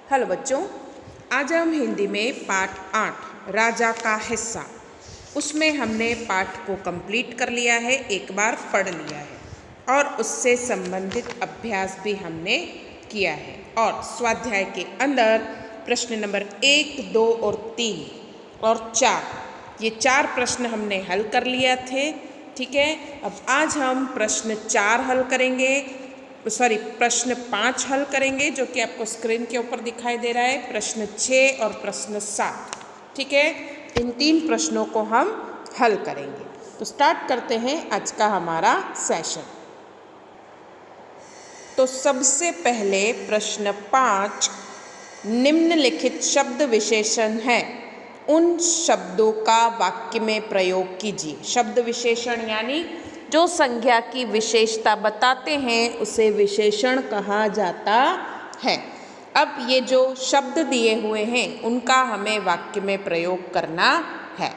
Hello बच्चों, आज हम हिंदी में पाठ 8 राजा का हिस्सा उसमें हमने पाठ को कंप्लीट कर लिया है, एक बार पढ़ लिया है और उससे संबंधित अभ्यास भी हमने किया है। और स्वाध्याय के अंदर प्रश्न नंबर 1, 2 और 3 और 4 ये 4 प्रश्न हमने हल कर लिया थे। ठीक है, अब आज हम प्रश्न 4 हल करेंगे, प्रश्न 5 हल करेंगे जो कि आपको स्क्रीन के ऊपर दिखाई दे रहा है, प्रश्न 6 और प्रश्न 7। ठीक है, इन 3 प्रश्नों को हम हल करेंगे। तो स्टार्ट करते हैं आज का हमारा सेशन। तो सबसे पहले प्रश्न 5, निम्नलिखित शब्द विशेषण है, उन शब्दों का वाक्य में प्रयोग कीजिए। शब्द विशेषण यानी जो संज्ञा की विशेषता बताते हैं उसे विशेषण कहा जाता है। अब ये जो शब्द दिए हुए हैं उनका हमें वाक्य में प्रयोग करना है।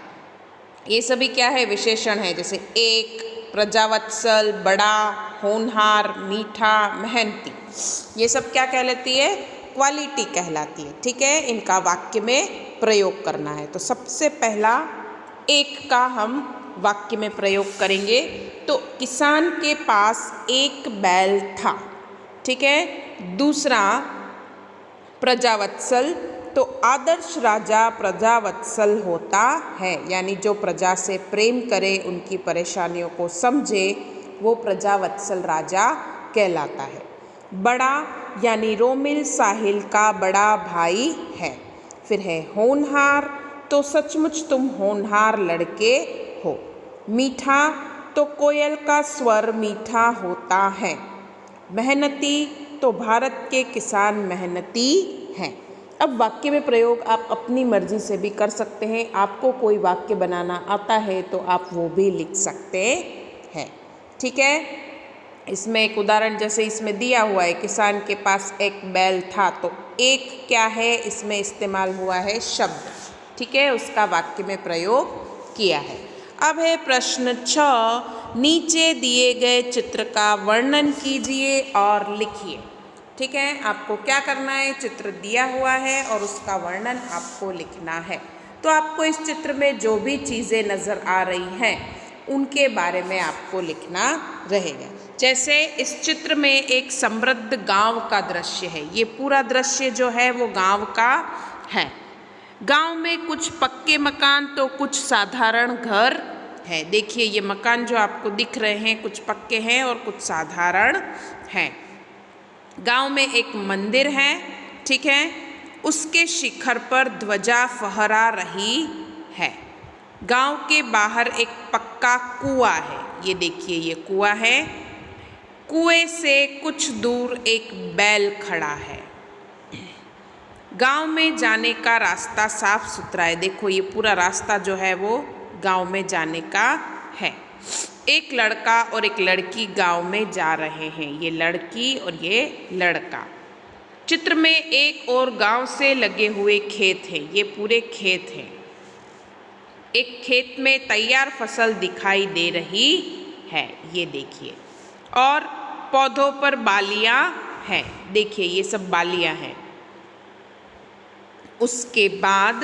ये सभी क्या है? विशेषण है, जैसे एक, प्रजावत्सल, बड़ा, होनहार, मीठा, मेहनती। ये सब क्या कहलाती है? क्वालिटी कहलाती है। ठीक है, इनका वाक्य में प्रयोग करना है। तो सबसे पहला एक का हम वाक्य में प्रयोग करेंगे। तो किसान के पास एक बैल था। ठीक है, दूसरा प्रजावत्सल, तो आदर्श राजा प्रजावत्सल होता है, यानी जो प्रजा से प्रेम करे, उनकी परेशानियों को समझे, वो प्रजावत्सल राजा कहलाता है। बड़ा यानी रोमिल साहिल का बड़ा भाई है। फिर है होनहार, तो सचमुच तुम होनहार लड़के हो। मीठा, तो कोयल का स्वर मीठा होता है। मेहनती, तो भारत के किसान मेहनती हैं। अब वाक्य में प्रयोग आप अपनी मर्जी से भी कर सकते हैं। आपको कोई वाक्य बनाना आता है तो आप वो भी लिख सकते हैं। ठीक है, इसमें एक उदाहरण जैसे इसमें दिया हुआ है, किसान के पास एक बैल था, तो एक क्या है? इसमें इस्तेमाल हुआ है शब्द। ठीक है, उसका वाक्य में प्रयोग किया है। अब है प्रश्न 6, नीचे दिए गए चित्र का वर्णन कीजिए और लिखिए। ठीक है, आपको क्या करना है? चित्र दिया हुआ है और उसका वर्णन आपको लिखना है। तो आपको इस चित्र में जो भी चीज़ें नज़र आ रही हैं उनके बारे में आपको लिखना रहेगा। जैसे इस चित्र में एक समृद्ध गांव का दृश्य है। ये पूरा दृश्य जो है वो गांव का है। गांव में कुछ पक्के मकान तो कुछ साधारण घर है। देखिए ये मकान जो आपको दिख रहे हैं कुछ पक्के हैं और कुछ साधारण हैं। गांव में एक मंदिर है। ठीक है, उसके शिखर पर ध्वजा फहरा रही है। गांव के बाहर एक पक्का कुआं है। ये देखिए ये कुआं है। कुएं से कुछ दूर एक बैल खड़ा है। गांव में जाने का रास्ता साफ सुथरा है। देखो ये पूरा रास्ता जो है वो गांव में जाने का है। एक लड़का और एक लड़की गांव में जा रहे हैं। ये लड़की और ये लड़का। चित्र में एक और गांव से लगे हुए खेत हैं। ये पूरे खेत हैं। एक खेत में तैयार फसल दिखाई दे रही है। ये देखिए, और पौधों पर बालियां हैं। देखिए ये सब बालियां हैं। उसके बाद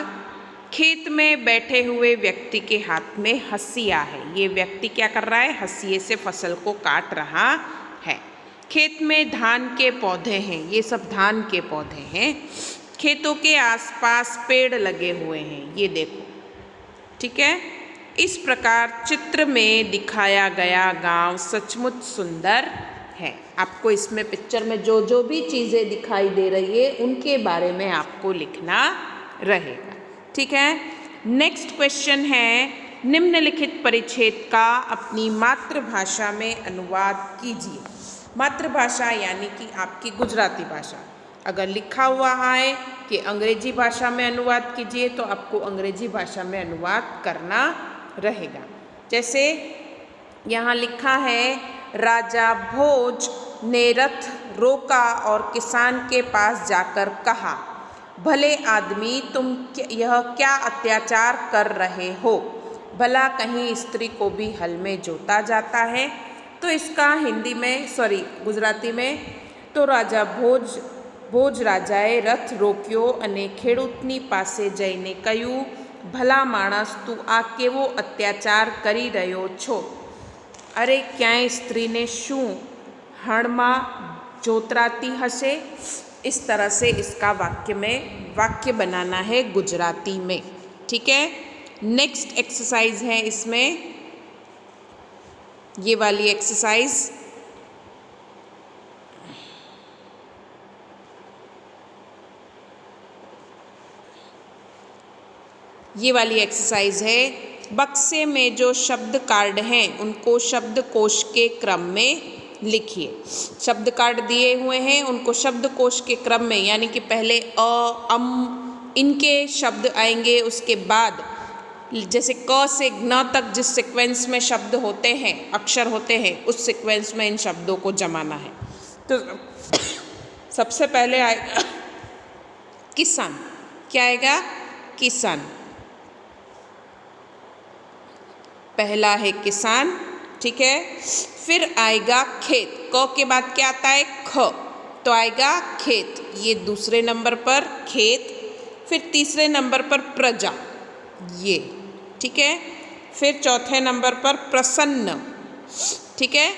खेत में बैठे हुए व्यक्ति के हाथ में हंसिया है। ये व्यक्ति क्या कर रहा है? हंसिए से फसल को काट रहा है। खेत में धान के पौधे हैं। ये सब धान के पौधे हैं। खेतों के आसपास पेड़ लगे हुए हैं। ये देखो। ठीक है, इस प्रकार चित्र में दिखाया गया गांव सचमुच सुंदर है। आपको इसमें पिक्चर में जो जो भी चीज़ें दिखाई दे रही है उनके बारे में आपको लिखना रहेगा। ठीक है, नेक्स्ट क्वेश्चन है, निम्नलिखित परिच्छेद का अपनी मातृभाषा में अनुवाद कीजिए। मातृभाषा यानी कि आपकी गुजराती भाषा। अगर लिखा हुआ है कि अंग्रेजी भाषा में अनुवाद कीजिए तो आपको अंग्रेजी भाषा में अनुवाद करना रहेगा। जैसे यहाँ लिखा है, राजा भोज ने रथ रोका और किसान के पास जाकर कहा, भले आदमी तुम यह क्या अत्याचार कर रहे हो? भला कहीं स्त्री को भी हल में जोता जाता है? तो इसका हिंदी में गुजराती में, तो राजा भोज ભોજ રાજાએ રથ રોક્યો અને ખેડૂતની પાસે જઈને કહ્યું, ભલા માણસ, તું આ કેવો અત્યાચાર કરી રહ્યો છો? અરે ક્યાંય સ્ત્રીને શું હણમાં जोतराती हसे? इस तरह से इसका वाक्य बनाना है गुजराती में। ठीक है। नेक्स्ट एक्सरसाइज है इसमें ये वाली एक्सरसाइज। ये वाली एक्सरसाइज है, बक्से में जो शब्द कार्ड हैं उनको शब्दकोश के क्रम में लिखिए। शब्द कार्ड दिए हुए हैं, उनको शब्दकोश के क्रम में, यानी कि पहले अ, अम इनके शब्द आएंगे, उसके बाद जैसे क से ज्ञ तक जिस सीक्वेंस में शब्द होते हैं, अक्षर होते हैं, उस सीक्वेंस में इन शब्दों को जमाना है। तो सबसे पहले आएगा किसान। क्या आएगा? किसान। पहला है किसान। ठीक है। फिर आएगा खेत। क के बाद क्या आता है? ख। तो आएगा खेत, ये दूसरे नंबर पर खेत। फिर तीसरे नंबर पर प्रजा, ये। ठीक है। फिर चौथे नंबर पर प्रसन्न। ठीक है।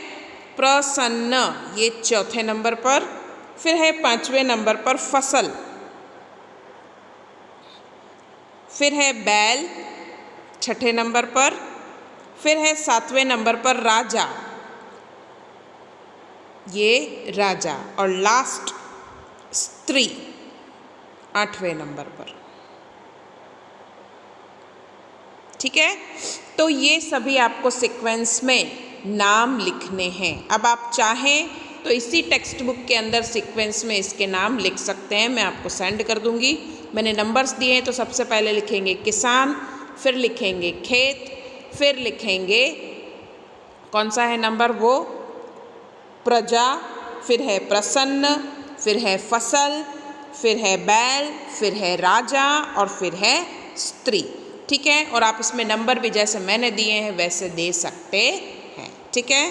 प्रसन्न, ये चौथे नंबर पर। फिर है पांचवें नंबर पर फसल। फिर है बैल, छठे नंबर पर। फिर है सातवें नंबर पर राजा, ये राजा। और लास्ट स्त्री, आठवें नंबर पर। ठीक है। तो ये सभी आपको सीक्वेंस में नाम लिखने हैं। अब आप चाहें तो इसी टेक्स्ट बुक के अंदर सीक्वेंस में इसके नाम लिख सकते हैं, मैं आपको सेंड कर दूंगी। मैंने नंबर्स दिए हैं, तो सबसे पहले लिखेंगे किसान, फिर लिखेंगे खेत, फिर लिखेंगे कौन सा है नंबर, वो प्रजा, फिर है प्रसन्न, फिर है फसल, फिर है बैल, फिर है राजा और फिर है स्त्री। ठीक है। और आप इसमें नंबर भी जैसे मैंने दिए हैं वैसे दे सकते हैं। ठीक है।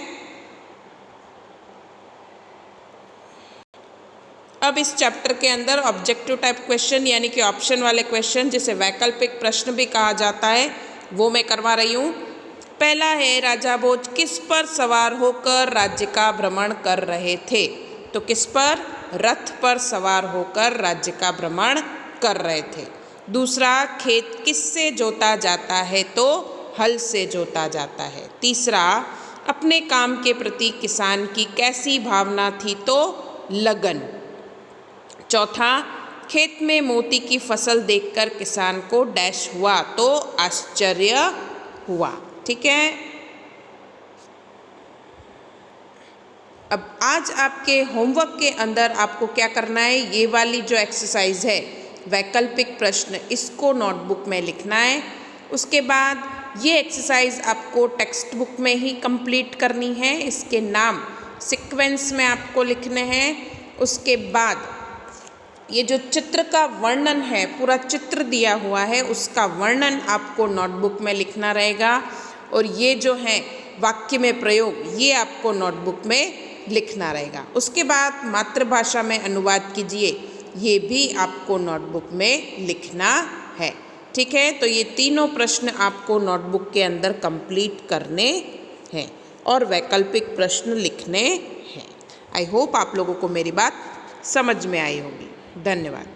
अब इस चैप्टर के अंदर ऑब्जेक्टिव टाइप क्वेश्चन यानी कि ऑप्शन वाले क्वेश्चन, जिसे वैकल्पिक प्रश्न भी कहा जाता है, वो मैं करवा रही हूँ। पहला है, राजा भोज किस पर सवार होकर राज्य का भ्रमण कर रहे थे? तो किस पर? रथ पर सवार होकर राज्य का भ्रमण कर रहे थे। दूसरा, खेत किससे जोता जाता है? तो हल से जोता जाता है। तीसरा, अपने काम के प्रति किसान की कैसी भावना थी? तो लगन। चौथा, खेत में मोती की फसल देखकर किसान को डैश हुआ? तो आश्चर्य हुआ। ठीक है। अब आज आपके होमवर्क के अंदर आपको क्या करना है, ये वाली जो एक्सरसाइज है वैकल्पिक प्रश्न, इसको नोटबुक में लिखना है। उसके बाद ये एक्सरसाइज आपको टेक्स्ट बुक में ही कंप्लीट करनी है, इसके नाम सीक्वेंस में आपको लिखने हैं। उसके बाद ये जो चित्र का वर्णन है, पूरा चित्र दिया हुआ है, उसका वर्णन आपको नोटबुक में लिखना रहेगा। और ये जो है वाक्य में प्रयोग, ये आपको नोटबुक में लिखना रहेगा। उसके बाद मातृभाषा में अनुवाद कीजिए, ये भी आपको नोटबुक में लिखना है। ठीक है। तो ये तीनों प्रश्न आपको नोटबुक के अंदर कंप्लीट करने हैं और वैकल्पिक प्रश्न लिखने हैं। आई होप आप लोगों को मेरी बात समझ में आई होगी। धन्यवाद।